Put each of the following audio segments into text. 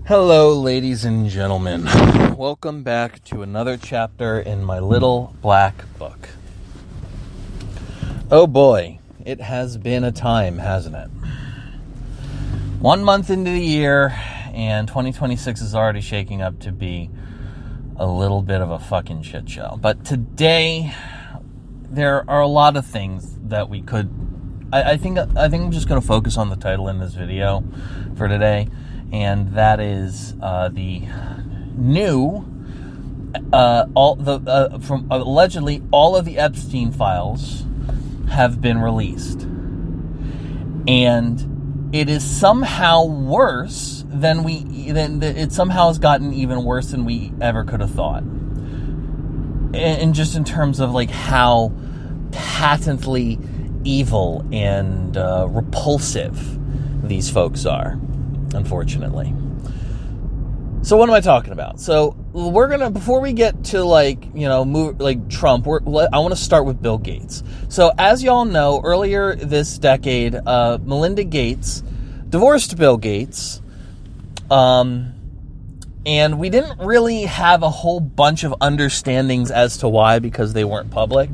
Hello, ladies and gentlemen. Welcome back to another chapter in my little black book. Oh boy, it has been a time, hasn't it? 1 month into the year, and 2026 is already shaking up to be a little bit of a fucking shit show. But today, there are a lot of things that we could... I think I'm just going to focus on the title in this video for today. And that is the new, from allegedly all of the Epstein files have been released, and it is somehow worse than it somehow has gotten even worse than we ever could have thought, and just in terms of like how patently evil and repulsive these folks are. Unfortunately. So what am I talking about? So we're gonna, before we get to Trump, I want to start with Bill Gates. So as y'all know, earlier this decade, Melinda Gates divorced Bill Gates, and we didn't really have a whole bunch of understandings as to why, because they weren't public.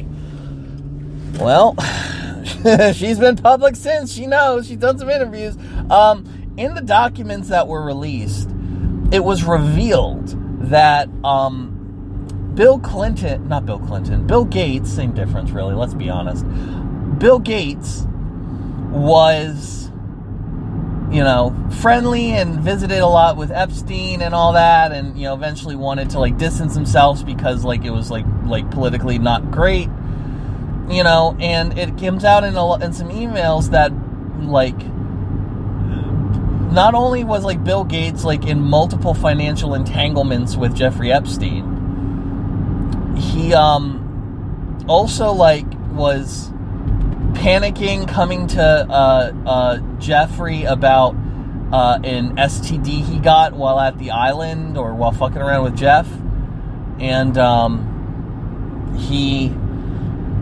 Well, she's been public since. She knows. She's done some interviews. In the documents that were released, it was revealed that Bill Gates, same difference really, let's be honest. Bill Gates was, friendly and visited a lot with Epstein and all that, and, eventually wanted to, distance himself because, it was, politically not great, and it comes out in some emails that, not only was Bill Gates in multiple financial entanglements with Jeffrey Epstein, he also was panicking, coming to Jeffrey about an STD he got while at the island or while fucking around with Jeff, and he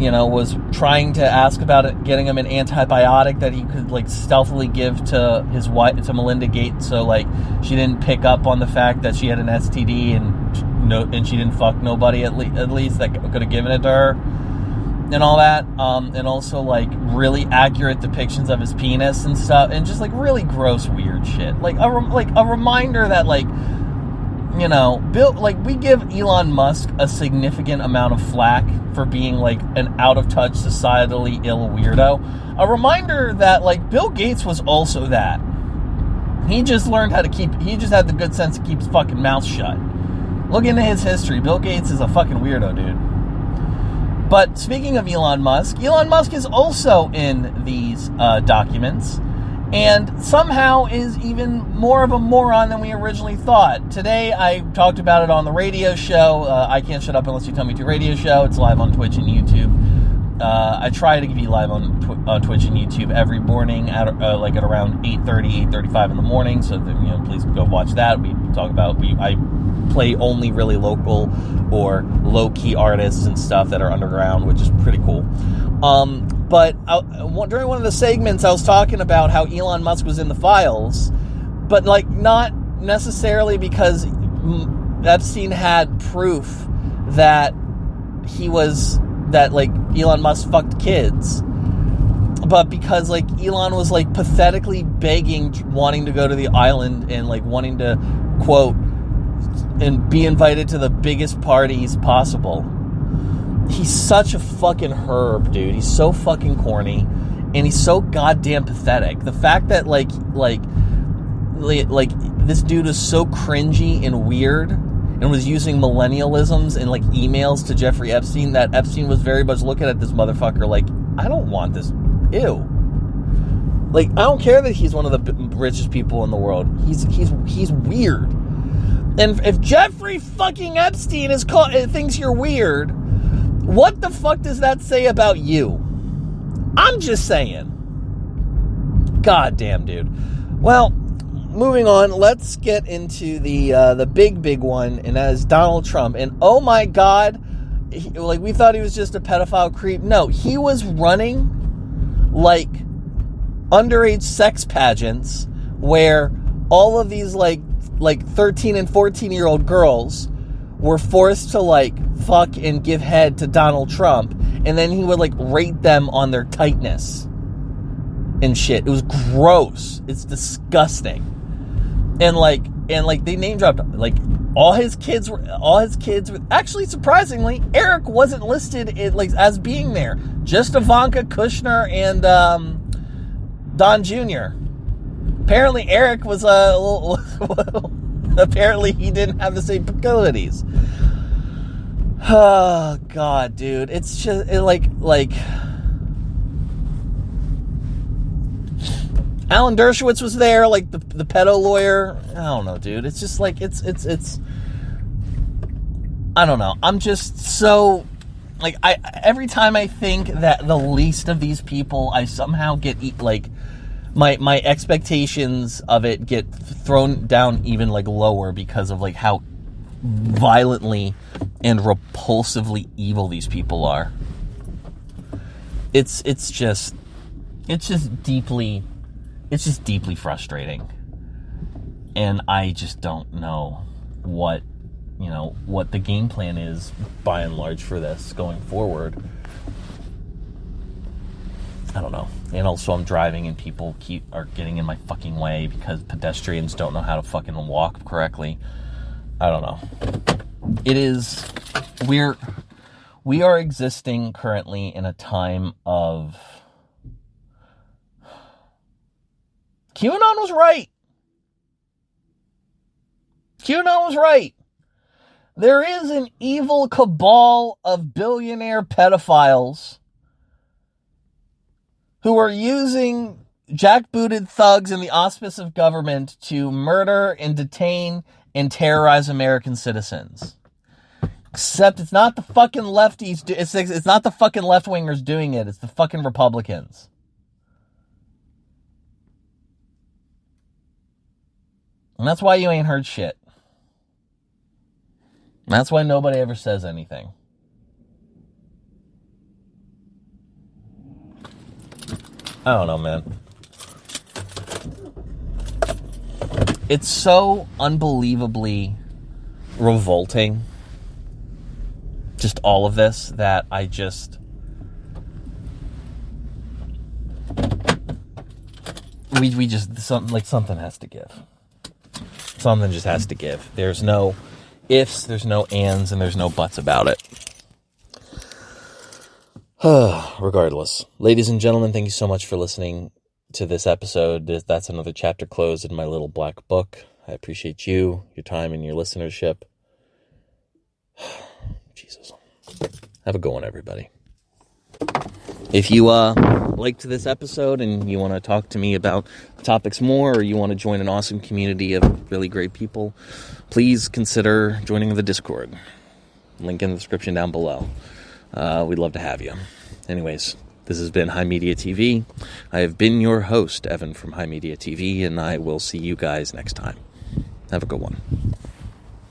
was trying to ask about it, getting him an antibiotic that he could stealthily give to his wife, to Melinda Gates, so she didn't pick up on the fact that she had an STD and she didn't fuck nobody at least that could have given it to her, and all that, and also really accurate depictions of his penis and stuff, and just really gross weird shit, a reminder that Bill, we give Elon Musk a significant amount of flack for being an out-of-touch, societally ill weirdo. A reminder that Bill Gates was also that. He just learned how to he just had the good sense to keep his fucking mouth shut. Look into his history. Bill Gates is a fucking weirdo, dude. But speaking of Elon Musk is also in these documents, and somehow is even more of a moron than we originally thought. Today, I talked about it on the radio show. I Can't Shut Up Unless You Tell Me to radio show. It's live on Twitch and YouTube. I try to be live on Twitch and YouTube every morning at around 8:30, 8:35 in the morning. So please go watch that. We talk about I play only really local or low-key artists and stuff that are underground, which is pretty cool. But during one of the segments, I was talking about how Elon Musk was in the files, but not necessarily because Epstein had proof that Elon Musk fucked kids, but because Elon was pathetically begging, wanting to go to the island and wanting to quote and be invited to the biggest parties possible. He's such a fucking herb, dude. He's so fucking corny, and he's so goddamn pathetic. The fact that this dude is so cringy and weird, and was using millennialisms and emails to Jeffrey Epstein, that Epstein was very much looking at this motherfucker I don't want this. Ew. I don't care that he's one of the richest people in the world. He's weird. And if Jeffrey fucking Epstein thinks you're weird, what the fuck does that say about you? I'm just saying. Goddamn, dude. Well, moving on, let's get into the big one, and that is Donald Trump. And oh my God, we thought he was just a pedophile creep. No, he was running underage sex pageants where all of these like 13 and 14-year-old girls were forced to like fuck and give head to Donald Trump, and then he would like rate them on their tightness and shit. It was gross. It's disgusting. And like they name dropped like all his kids were actually, surprisingly, Eric wasn't listed as being there. Just Ivanka, Kushner, and Don Jr. Apparently Eric was apparently he didn't have the same proclivities. Oh God, dude. It's just like Alan Dershowitz was there, like the pedo lawyer. I don't know, dude. It's just like it's I don't know. I'm just so like every time I think that the least of these people, I somehow get like my expectations of it get thrown down even like lower because of like how violently and repulsively evil these people are. It's just deeply frustrating, and I just don't know what the game plan is by and large for this going forward. I don't know. And also I'm driving and people are getting in my fucking way because pedestrians don't know how to fucking walk correctly. I don't know. We are existing currently in a time of QAnon was right. QAnon was right. There is an evil cabal of billionaire pedophiles who are using jackbooted thugs in the auspice of government to murder and detain and terrorize American citizens. Except it's not the fucking lefties. It's not the fucking left-wingers doing it. It's the fucking Republicans. And that's why you ain't heard shit. And that's why nobody ever says anything. I don't know, man. It's so unbelievably revolting, just all of this, that I just... We just... something has to give. Something just has to give. There's no ifs, there's no ands, and there's no buts about it. Regardless, ladies and gentlemen, thank you so much for listening to this episode. That's another chapter closed in my little black book. I appreciate you, your time, and your listenership. Jesus. Have a good one, everybody. If you liked this episode and you want to talk to me about topics more, or you want to join an awesome community of really great people, please consider joining the Discord. Link in the description down below. We'd love to have you. Anyways, this has been HIMediaTV. I have been your host, Evan from HIMediaTV, and I will see you guys next time. Have a good one.